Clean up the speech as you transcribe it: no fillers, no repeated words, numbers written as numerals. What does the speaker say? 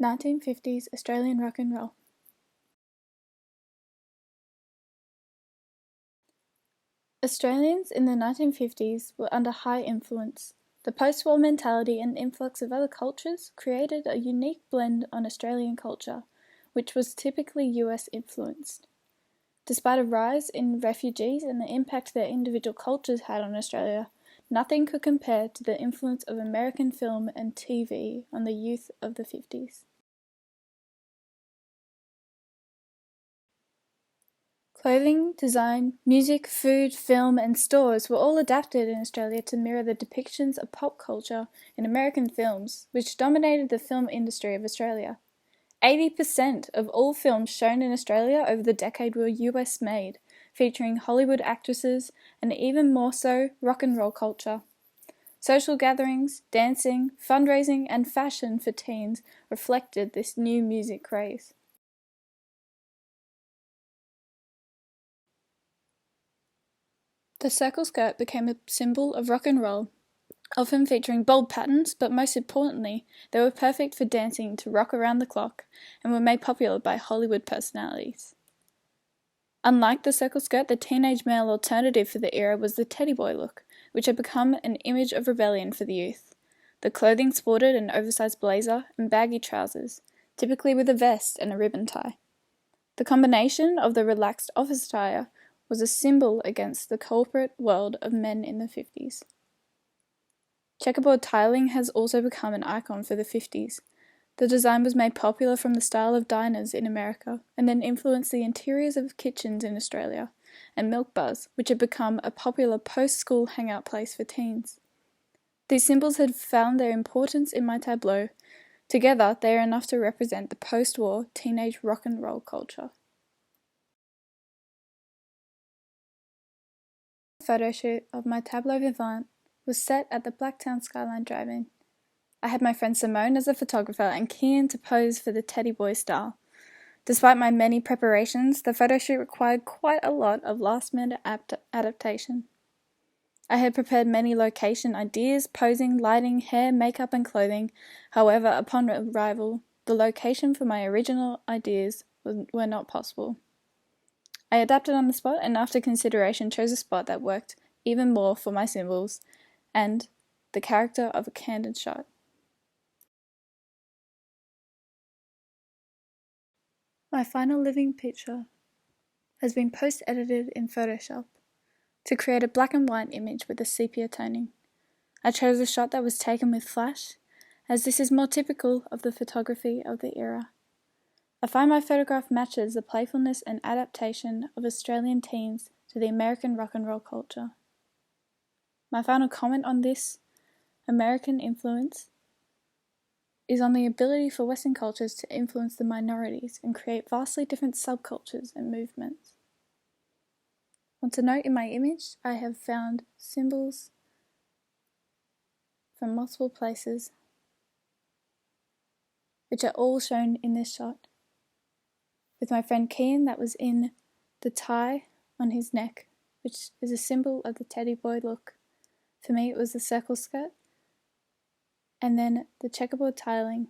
1950s Australian rock and roll. Australians in the 1950s were under high influence. The post-war mentality and influx of other cultures created a unique blend on Australian culture, which was typically US influenced. Despite a rise in refugees and the impact their individual cultures had on Australia, nothing could compare to the influence of American film and TV on the youth of the 50s. Clothing, design, music, food, film, and stores were all adapted in Australia to mirror the depictions of pop culture in American films, which dominated the film industry of Australia. 80% of all films shown in Australia over the decade were US made, featuring Hollywood actresses and even more so rock and roll culture. Social gatherings, dancing, fundraising, and fashion for teens reflected this new music craze. The circle skirt became a symbol of rock and roll, often featuring bold patterns, but most importantly, they were perfect for dancing to Rock Around the Clock and were made popular by Hollywood personalities. Unlike the circle skirt, the teenage male alternative for the era was the teddy boy look, which had become an image of rebellion for the youth. The clothing sported an oversized blazer and baggy trousers, typically with a vest and a ribbon tie. The combination of the relaxed office attire was a symbol against the corporate world of men in the 50s. Checkerboard tiling has also become an icon for the 50s. The design was made popular from the style of diners in America and then influenced the interiors of kitchens in Australia, and milk bars, which had become a popular post-school hangout place for teens. These symbols had found their importance in my tableau. Together, they are enough to represent the post-war teenage rock and roll culture. The photo shoot of my Tableau Vivant was set at the Blacktown Skyline Drive-In. I had my friend Simone as a photographer and Kian to pose for the teddy boy style. Despite my many preparations, the photo shoot required quite a lot of last-minute adaptation. I had prepared many location ideas, posing, lighting, hair, makeup and clothing. However, upon arrival, the location for my original ideas were not possible. I adapted on the spot and after consideration chose a spot that worked even more for my symbols and the character of a candid shot. My final living picture has been post-edited in Photoshop to create a black and white image with a sepia toning. I chose a shot that was taken with flash, as this is more typical of the photography of the era. I find my photograph matches the playfulness and adaptation of Australian teens to the American rock and roll culture. My final comment on this American influence is on the ability for Western cultures to influence the minorities and create vastly different subcultures and movements. I want to note in my image, I have found symbols from multiple places, which are all shown in this shot. With my friend Kian, that was in the tie on his neck, which is a symbol of the teddy boy look. For me, it was the circle skirt, and then the checkerboard tiling